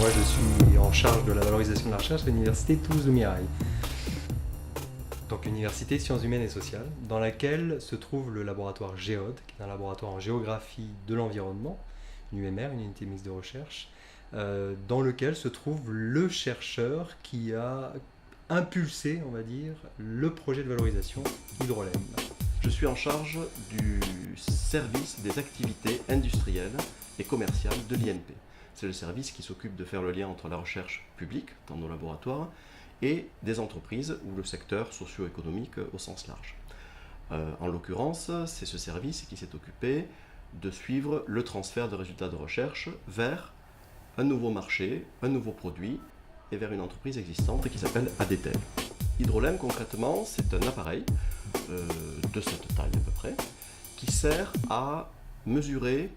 Moi, je suis en charge de la valorisation de la recherche à l'Université Toulouse-Mirail. Donc, université sciences humaines et sociales, dans laquelle se trouve le laboratoire Géode, qui est un laboratoire en géographie de l'environnement, une UMR, une unité mixte de recherche, dans lequel se trouve le chercheur qui a impulsé, on va dire, le projet de valorisation Hydrolem. Je suis en charge du service des activités industrielles et commerciales de l'INP. C'est le service qui s'occupe de faire le lien entre la recherche publique dans nos laboratoires et des entreprises ou le secteur socio-économique au sens large. En l'occurrence, c'est ce service qui s'est occupé de suivre le transfert de résultats de recherche vers un nouveau marché, un nouveau produit et vers une entreprise existante qui s'appelle ADTEL. Hydrolem, concrètement, c'est un appareil de cette taille à peu près qui sert à mesurer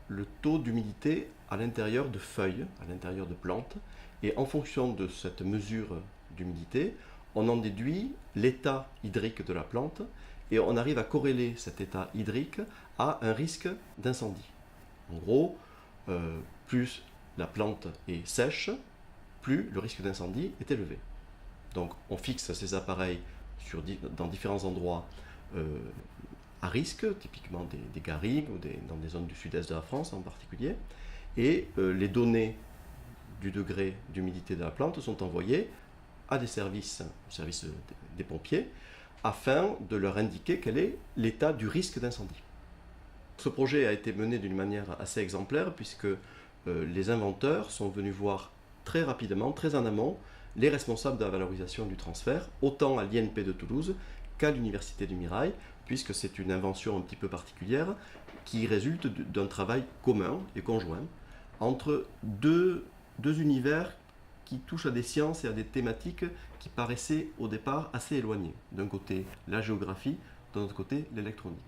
le taux d'humidité à l'intérieur de feuilles, à l'intérieur de plantes, et en fonction de cette mesure d'humidité, on en déduit l'état hydrique de la plante et on arrive à corréler cet état hydrique à un risque d'incendie. En gros, plus la plante est sèche, plus le risque d'incendie est élevé. Donc on fixe ces appareils dans différents endroits à risque, typiquement des garrigues ou dans des zones du sud-est de la France en particulier, et les données du degré d'humidité de la plante sont envoyées à des services, au service des pompiers, afin de leur indiquer quel est l'état du risque d'incendie. Ce projet a été mené d'une manière assez exemplaire puisque les inventeurs sont venus voir très rapidement, très en amont, les responsables de la valorisation du transfert, autant à l'INP de Toulouse qu'à l'Université du Mirail, puisque c'est une invention un petit peu particulière qui résulte d'un travail commun et conjoint entre deux univers qui touchent à des sciences et à des thématiques qui paraissaient au départ assez éloignées. D'un côté, la géographie, d'un autre côté, l'électronique.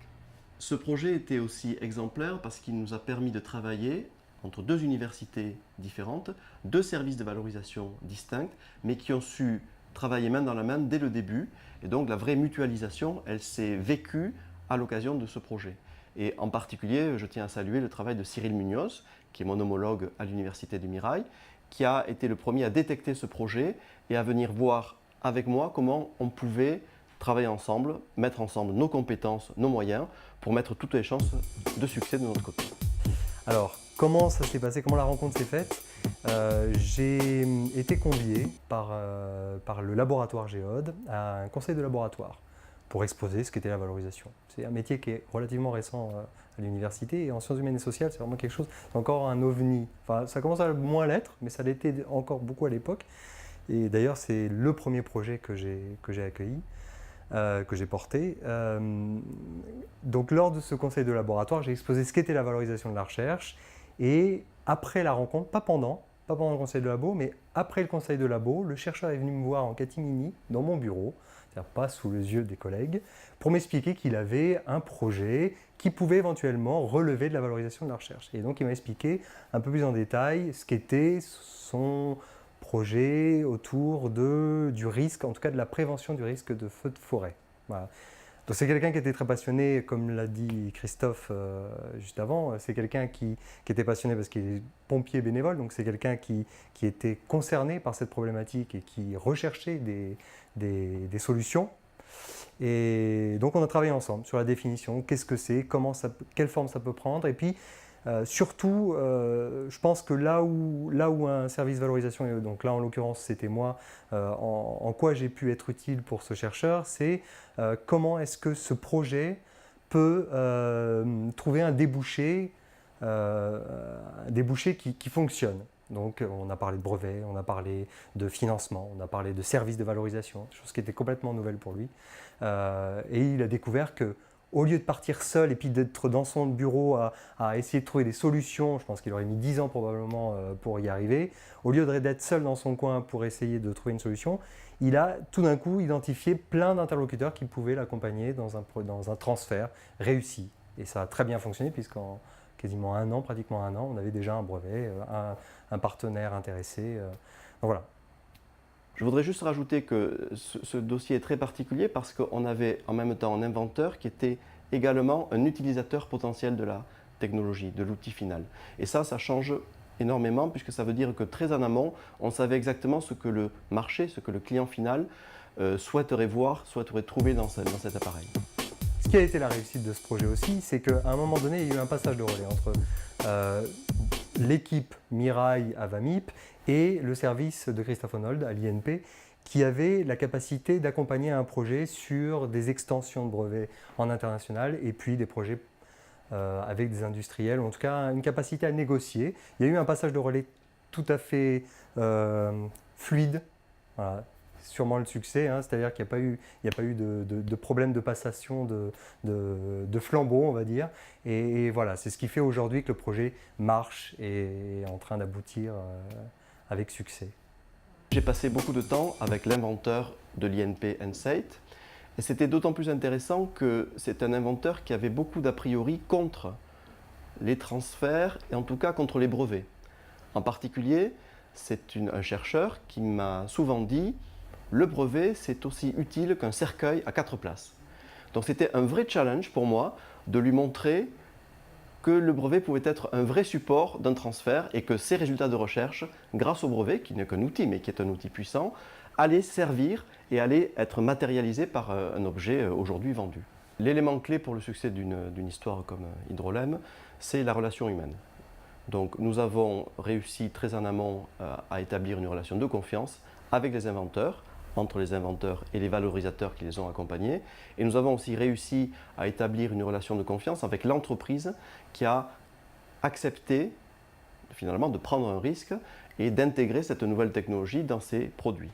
Ce projet était aussi exemplaire parce qu'il nous a permis de travailler entre deux universités différentes, deux services de valorisation distincts, mais qui ont su travailler main dans la main dès le début. Et donc la vraie mutualisation, elle s'est vécue à l'occasion de ce projet. Et en particulier, je tiens à saluer le travail de Cyril Munoz, qui est mon homologue à l'Université du Mirail, qui a été le premier à détecter ce projet et à venir voir avec moi comment on pouvait travailler ensemble, mettre ensemble nos compétences, nos moyens, pour mettre toutes les chances de succès de notre côté. Alors, comment ça s'est passé, comment la rencontre s'est faite? J'ai été convié par le laboratoire Géode à un conseil de laboratoire pour exposer ce qu'était la valorisation. C'est un métier qui est relativement récent à l'université et en sciences humaines et sociales, c'est vraiment quelque chose, c'est encore un ovni. Enfin, ça commence à moins l'être, mais ça l'était encore beaucoup à l'époque. Et d'ailleurs, c'est le premier projet que j'ai accueilli, que j'ai porté. Donc, lors de ce conseil de laboratoire, j'ai exposé ce qu'était la valorisation de la recherche. Et après la rencontre, pas pendant le conseil de labo, mais après le conseil de labo, le chercheur est venu me voir en catimini dans mon bureau, c'est-à-dire pas sous les yeux des collègues, pour m'expliquer qu'il avait un projet qui pouvait éventuellement relever de la valorisation de la recherche. Et donc il m'a expliqué un peu plus en détail ce qu'était son projet autour du risque, en tout cas de la prévention du risque de feu de forêt. Voilà. Donc c'est quelqu'un qui était très passionné, comme l'a dit Christophe juste avant, c'est quelqu'un qui était passionné parce qu'il est pompier bénévole, donc c'est quelqu'un qui était concerné par cette problématique et qui recherchait des solutions. Et donc on a travaillé ensemble sur la définition, qu'est-ce que c'est, quelle forme ça peut prendre, et puis surtout, je pense que là où un service valorisation, donc là en l'occurrence c'était moi, en quoi j'ai pu être utile pour ce chercheur, c'est comment est-ce que ce projet peut trouver un débouché qui fonctionne. Donc on a parlé de brevets, on a parlé de financement, on a parlé de services de valorisation, chose qui était complètement nouvelle pour lui. Et il a découvert que au lieu de partir seul et puis d'être dans son bureau à essayer de trouver des solutions, je pense qu'il aurait mis 10 ans probablement pour y arriver, au lieu d'être seul dans son coin pour essayer de trouver une solution, il a tout d'un coup identifié plein d'interlocuteurs qui pouvaient l'accompagner dans un transfert réussi. Et ça a très bien fonctionné puisqu'en quasiment pratiquement un an, on avait déjà un brevet, un partenaire intéressé. Donc voilà. Je voudrais juste rajouter que ce dossier est très particulier parce qu'on avait en même temps un inventeur qui était également un utilisateur potentiel de la technologie, de l'outil final. Et ça change énormément, puisque ça veut dire que très en amont, on savait exactement ce que le marché, ce que le client final souhaiterait voir, souhaiterait trouver dans cet appareil. Ce qui a été la réussite de ce projet aussi, c'est qu'à un moment donné, il y a eu un passage de relais entre l'équipe Mirai à VAMIP et le service de Christophe Honold à l'INP, qui avait la capacité d'accompagner un projet sur des extensions de brevets en international et puis des projets avec des industriels, ou en tout cas une capacité à négocier. Il y a eu un passage de relais tout à fait fluide. Voilà. Sûrement le succès, hein, c'est-à-dire qu'il n'y a pas eu de problème de passation de flambeau, on va dire. Et voilà, c'est ce qui fait aujourd'hui que le projet marche et est en train d'aboutir avec succès. J'ai passé beaucoup de temps avec l'inventeur de l'INP Insight, et c'était d'autant plus intéressant que c'est un inventeur qui avait beaucoup d'a priori contre les transferts et en tout cas contre les brevets. En particulier, c'est un chercheur qui m'a souvent dit « le brevet, c'est aussi utile qu'un cercueil à 4 places ». Donc c'était un vrai challenge pour moi de lui montrer que le brevet pouvait être un vrai support d'un transfert et que ces résultats de recherche, grâce au brevet, qui n'est qu'un outil mais qui est un outil puissant, allaient servir et allaient être matérialisés par un objet aujourd'hui vendu. L'élément clé pour le succès d'une histoire comme Hydrolem, c'est la relation humaine. Donc nous avons réussi très en amont à établir une relation de confiance avec les inventeurs, entre les inventeurs et les valorisateurs qui les ont accompagnés. Et nous avons aussi réussi à établir une relation de confiance avec l'entreprise qui a accepté finalement de prendre un risque et d'intégrer cette nouvelle technologie dans ses produits.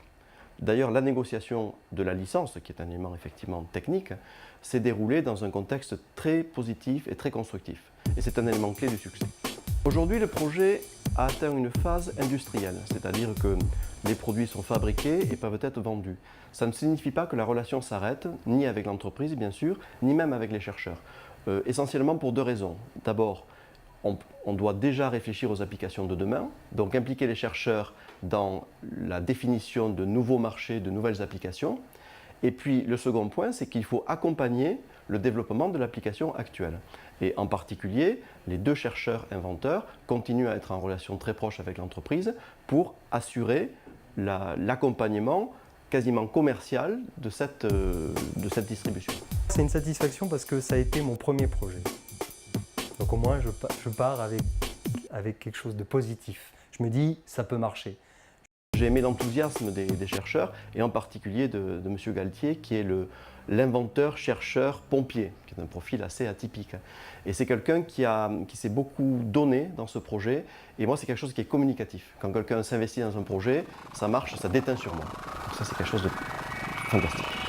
D'ailleurs, la négociation de la licence, qui est un élément effectivement technique, s'est déroulée dans un contexte très positif et très constructif. Et c'est un élément clé du succès. Aujourd'hui, le projet a atteint une phase industrielle, c'est-à-dire que les produits sont fabriqués et peuvent être vendus. Ça ne signifie pas que la relation s'arrête, ni avec l'entreprise bien sûr, ni même avec les chercheurs. Essentiellement pour deux raisons. D'abord, on doit déjà réfléchir aux applications de demain, donc impliquer les chercheurs dans la définition de nouveaux marchés, de nouvelles applications. Et puis le second point, c'est qu'il faut accompagner le développement de l'application actuelle. Et en particulier, les deux chercheurs inventeurs continuent à être en relation très proche avec l'entreprise pour assurer l'accompagnement quasiment commercial de cette distribution. C'est une satisfaction parce que ça a été mon premier projet. Donc au moins je pars avec quelque chose de positif. Je me dis, ça peut marcher. J'ai aimé l'enthousiasme des chercheurs et en particulier de M. Galtier qui est l'inventeur chercheur pompier, qui est un profil assez atypique. Et c'est quelqu'un qui s'est beaucoup donné dans ce projet et moi c'est quelque chose qui est communicatif. Quand quelqu'un s'investit dans un projet, ça marche, ça déteint sur moi. Donc ça c'est quelque chose de fantastique.